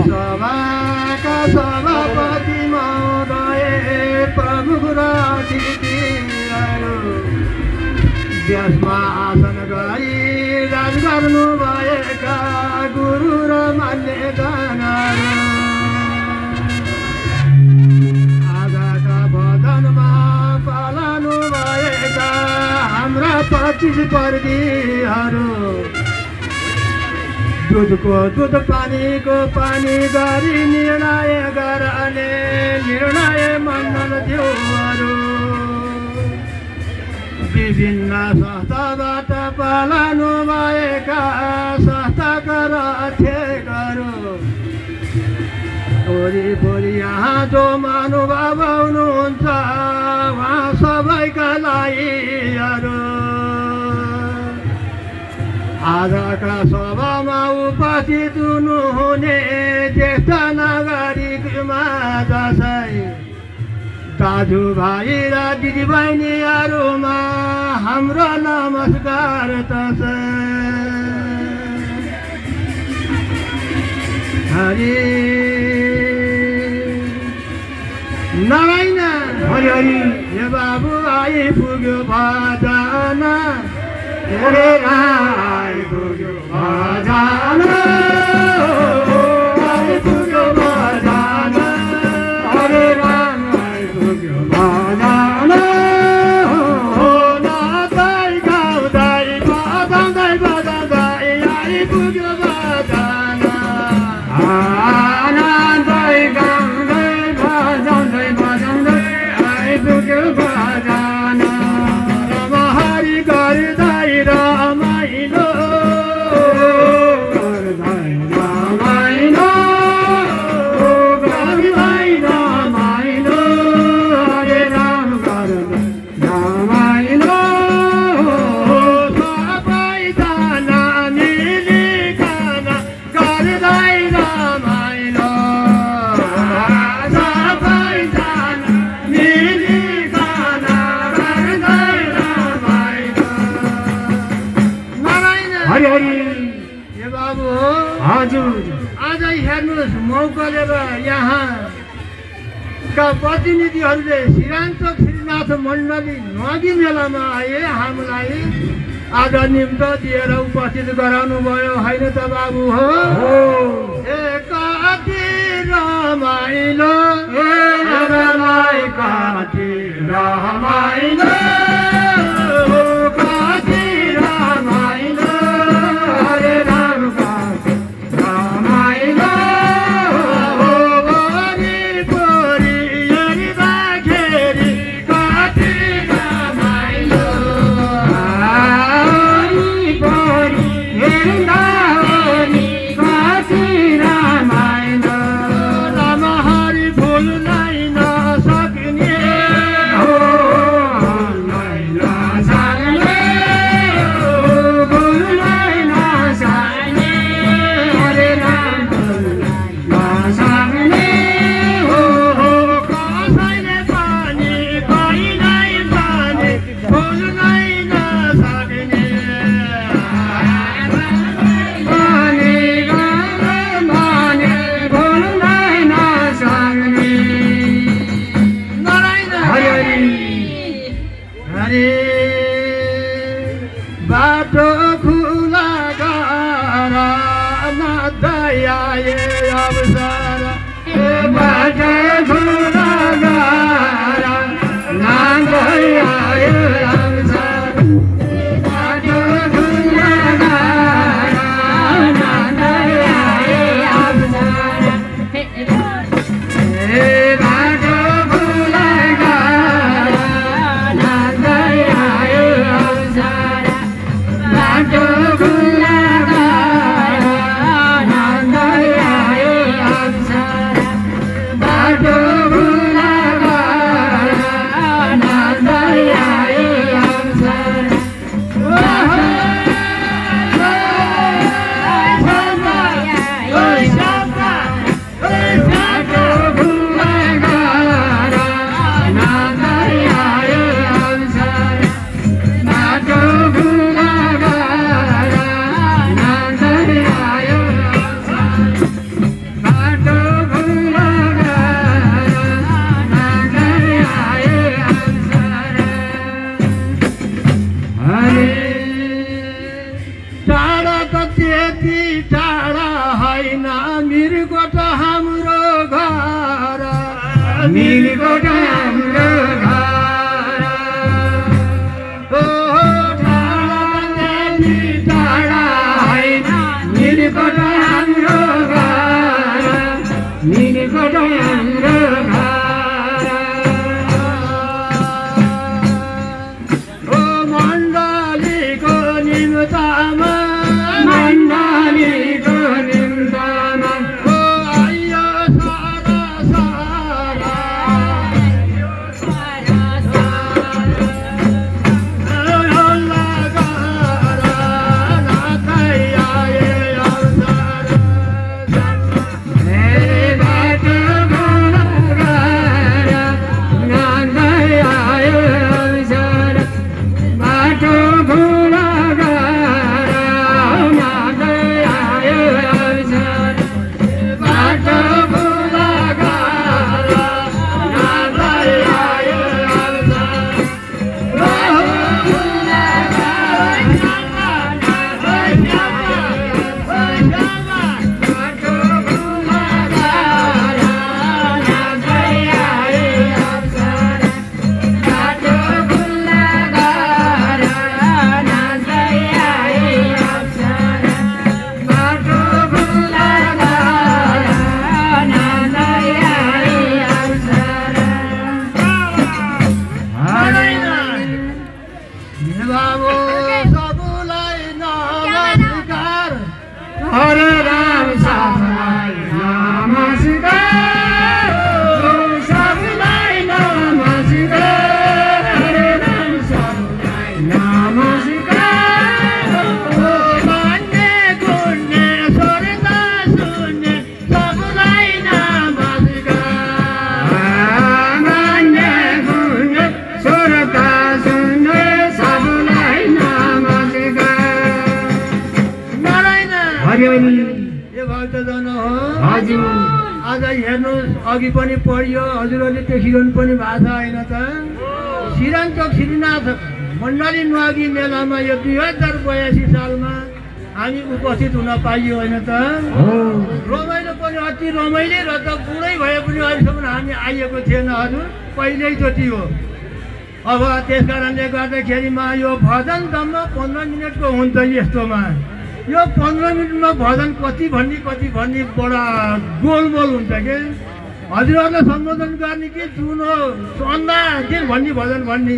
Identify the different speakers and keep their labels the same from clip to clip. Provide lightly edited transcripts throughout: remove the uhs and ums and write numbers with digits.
Speaker 1: सभाका सभापति महोदय प्रमुख र अतिथिहरू देशमा आसन गरी राज गर्नुभएका गुरु र मान्यजनहरू आजका भजनमा पालानु भएका हाम्रा प्रतिस्पर्धीहरू दुधको दुध पानीको पानी गरी निर्णय गर्ने निर्णय मण्डल देवहरू विभिन्न संस्थाबाट पालानु भएका संस्थाका अध्यक्षहरू वरिपरि यहाँ जो महानुभाव हुनुहुन्छ उहाँ सबैका लागि आजका सभामा उपस्थित हुनुहुने ज्येष्ठ नागरिकमा दसैँ दाजुभाइ र दिदीबहिनीहरूमा हाम्रो नमस्कार हरि नारायण हरि हरि हे बाबु आइपुग्यो भजन हरे आइपुग्यो भजन आइपुग्यो भजन हरे राम आइपुग्यो भजन नाच्दै गाउँदै बजाउँदै बजाउँदै आइपुग्यो भजन नाच्दै गाउँदै बजाउँदै बजाउँदै आइपुग्यो भजन रमहरि गर्दै रमाइलो गर्दै रमाइलो गर्दै रमाइलो हरे राम गर्दै रमाइलो सबैजना मिलिकन गर्दै रमाइलो सबैजना मिलिकन गर्दै रमाइलो हरि हरि हे बाबु हजुर आज हेर्नुहोस् मौकाले यहाँका प्रतिनिधिहरूले श्रीरामचोक श्रीनाथ मण्डली नदी मेलामा आए हामीलाई आज निम्त दिएर उपस्थित गराउनु भयो होइन त बाबु हो कति रमाइलो कति रमाइलो कति रमाइलो हरे राम कति रमाइलो वरिपरि हेर्दाखेरि कति रमाइलो वरिपरि हेर्दाखेरि कति रमाइलो रमहरि भुल्नै नसक्ने हो भुल्नै नसक्ने भुल्नै नसक्ने हरे राम नसक्ने हो कसैले पनि कहिल्यै पनि भुल्नै नसक्ने भने भुल्नै नसक्ने नारायण हरि हरि बाटो खुला गर नाच्दै आए अवसर बाटो खुला गर नाच्दै आए अवसर बाटो खुला गर नाच्दै आए अवसर बाटो खुला गर नाच्दै आए अवसर बाटो खुला गर नाच्दै आए अवसर बाटो खुला गर नाच्दै आए मण्डली टाढा होइन मिरकोट हाम्रो घर मिरकोट हाम्रो घर टाढा होइन मिरकोट हाम्रो घर मिरकोट हाम्रो आज हेर्नुहोस् अघि पनि पढियो हजुरहरूले देखिरहनु पनि भएको छ होइन त श्रीरामचोक श्रीनाथ मण्डली न्वागी मेलामा यो 2082 सालमा हामी उपस्थित हुन पाइयो होइन त रमाइलो पनि अति रमाइलो र त बुढै भए पनि अहिलेसम्म हामी आइएको थिएन हजुर पहिल्यैचोटि हो अब त्यस कारणले गर्दाखेरिमा यो भजन जम्म 15 मिनटको हुन्छ यस्तोमा यो 15 मिनटमा भजन कति भन्ने बडा गोलमोल हुन्छ के हजुरहरूलाई सम्बोधन गर्ने कि जुनो चन्दा दिन भन्ने भजन भन्ने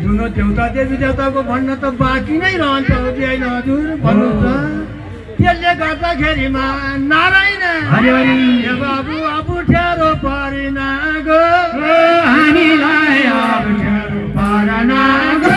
Speaker 1: जुनो देउता देवी देवताको भन्न त बाँकी नै रहन्छ हो कि होइन हजुर भन्नुहुन्छ त्यसले गर्दाखेरिमा नारायण हे बाबु अपुठ्यारो परेन गो हामीलाई अपुठ्यारो परेन गो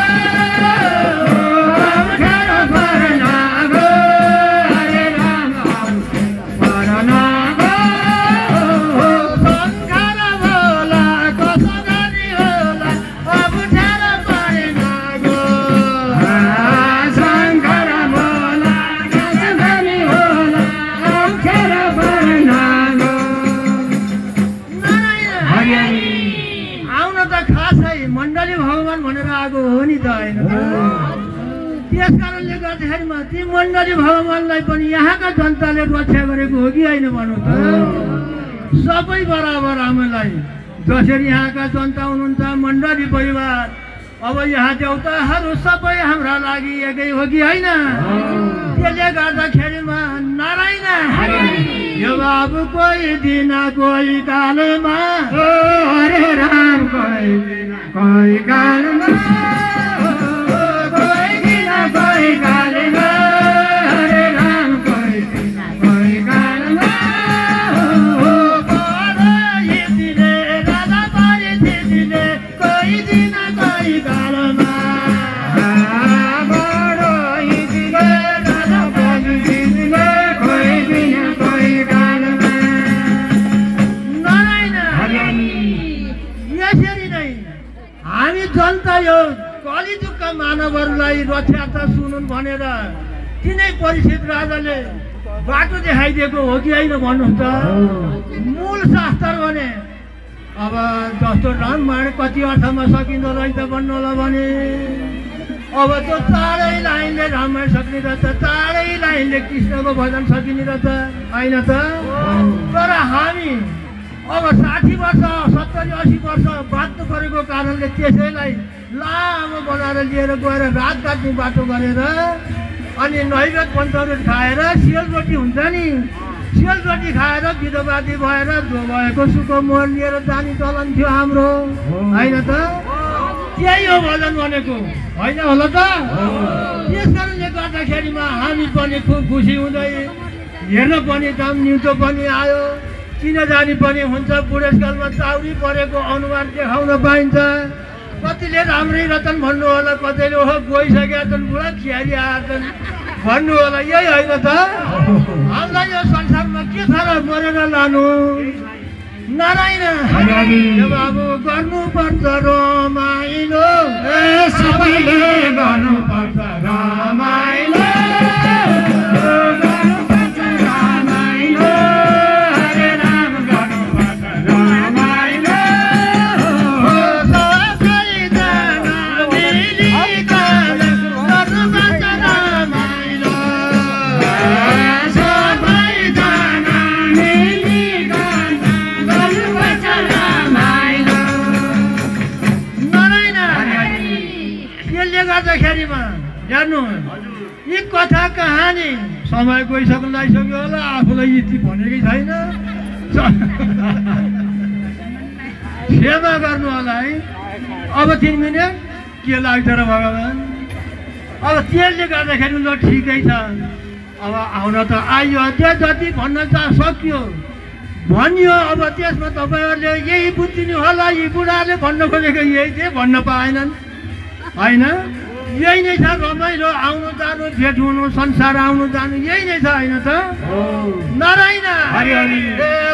Speaker 1: त्यस कारणले गर्दाखेरिमा ती मण्डली भगवानलाई पनि यहाँका जनताले रक्षा गरेको हो कि होइन भन्नु त सबै बराबर हामीलाई जसरी यहाँका जनता हुनुहुन्छ मण्डली परिवार अब यहाँ देउताहरू सबै हाम्रा लागि एकै हो कि होइन त्यसले गर्दाखेरिमा नारायण यो बाबु कोही दिन कोही कालमा हरे राम कोही दिन कोही कालमा कोही कालमा हरे राम कोही दिन कोही कालमा राजा पारी दिदिले कोही दिन कोही कालमा बडो हिदिले राजा पारी दिदिले कोही दिन कोही कालमा नारायण यसरी नै हामी जनता यो कलिजुगका मानवहरूलाई रक्षार्थ सुनुन् भनेर तिनै परिषद राजाले बाटो देखाइदिएको हो कि होइन भन्नुहोस् त मूल शास्त्र भने अब जस्तो रामायण कति अर्थमा सकिँदो रहेछ भन्नु होला भने अब त्यो चाँडै लाइनले रामायण सक्ने रहेछ, चाँडै लाइनले कृष्णको भजन सकिने रहेछ, होइन त? तर हामी अब 60 वर्ष 70-80 वर्ष बाँच्नु परेको कारणले त्यसैलाई लामो बनाएर लिएर गएर रात काट्ने बाटो गरेर अनि नैवेद पञ्चरत खाएर सेलरोटी हुन्छ नि, सेलरोटी खाएर विधवादी भएर जो भएको सुख मोहर लिएर जाने चलन थियो हाम्रो, होइन त? त्यही हो भजन भनेको, होइन होला त? त्यस कारणले गर्दाखेरिमा हामी पनि खुब खुसी हुँदै हेर्न पनि दाम न्युतो पनि आयो, चिनाजानी पनि हुन्छ, बुढेसकालमा चाउरी परेको अनुहार देखाउन पाइन्छ। कतिले राम्रै रतन भन्नु होला, कतिले ओहो गइसकेका छन् बुढा खियाली आएछन् भन्नु होला, यही होइन त? हामीलाई यो संसारमा के छ र मरेर लानु? नारायण बाबु गर्नुपर्छ रमाइलो, सबैले गर्नुपर्छ रमाइलो, हेर्नु यी कथा कहानी समय गइसक्नु लागिसक्यो होला, आफूलाई यति भनेकै छैन, सेवा गर्नु होला है। अब 3 मिनट के लाग्छ र भगवान्? अब त्यसले गर्दाखेरि ल ठिकै छ, अब आउन त आइयो, त्यो जति भन्न सक्यो भनियो। अब त्यसमा तपाईँहरूले यही बुझिदिनु होला, यी बुढाले भन्न खोजेको यही चाहिँ भन्न पाएनन्, होइन? यही नै छ रमाइलो, आउनु जानु भेट हुनु, संसार आउनु जानु, यही नै छ, होइन त? नारायण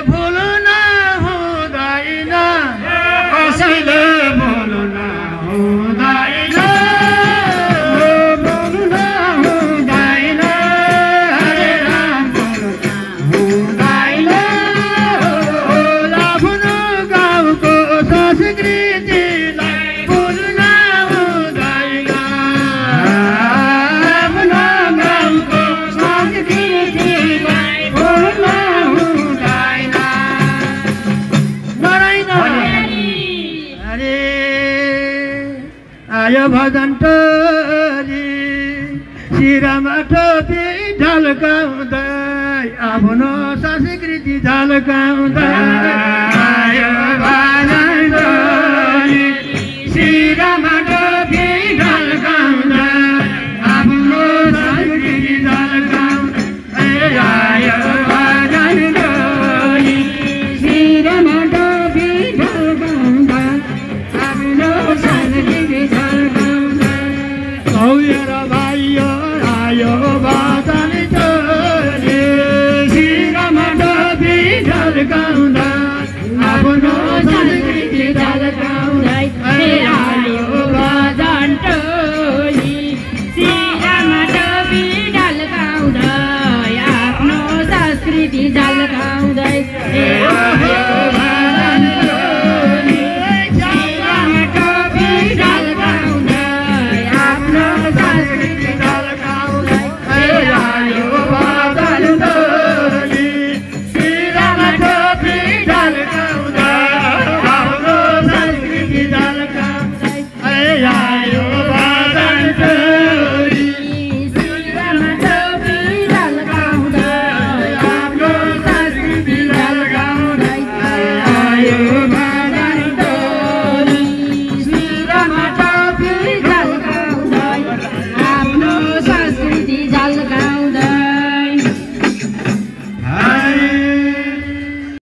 Speaker 1: भुल्नु नहुँदैन, कसैले भुल्नु नहुँदैन, भुल्नु नहुँदैन, हरे राम हुँदैन, आफ्नो गाउँको संस्कृतिलाई भुल्नु नहुँदैन, आफ्नो गाउँको संस्कृतिलाई भुल्नु हुँदैन। नारायण अरे आयो भजन टोली, शिरमा टोपी झल्काउँदै, आफ्नो संस्कृति झल्काउँदै, आयो भजन टोली, शिरमा टोपी झल्काउँदै, आफ्नो संस्कृति झल्काउँदै, आयो भजन टोली, शिरमा टोपी झल्काउँदै, आफ्नो संस्कृति झल्काउँदै। औएर भाइयो आयो भजन टोली, शिरमा टोपी झल्काउँदै, आफ्नो संस्कृति झल्काउँदै,
Speaker 2: आयो भजन टोली, शिरमा टोपी झल्काउँदै, आफ्नो संस्कृति झल्काउँदै।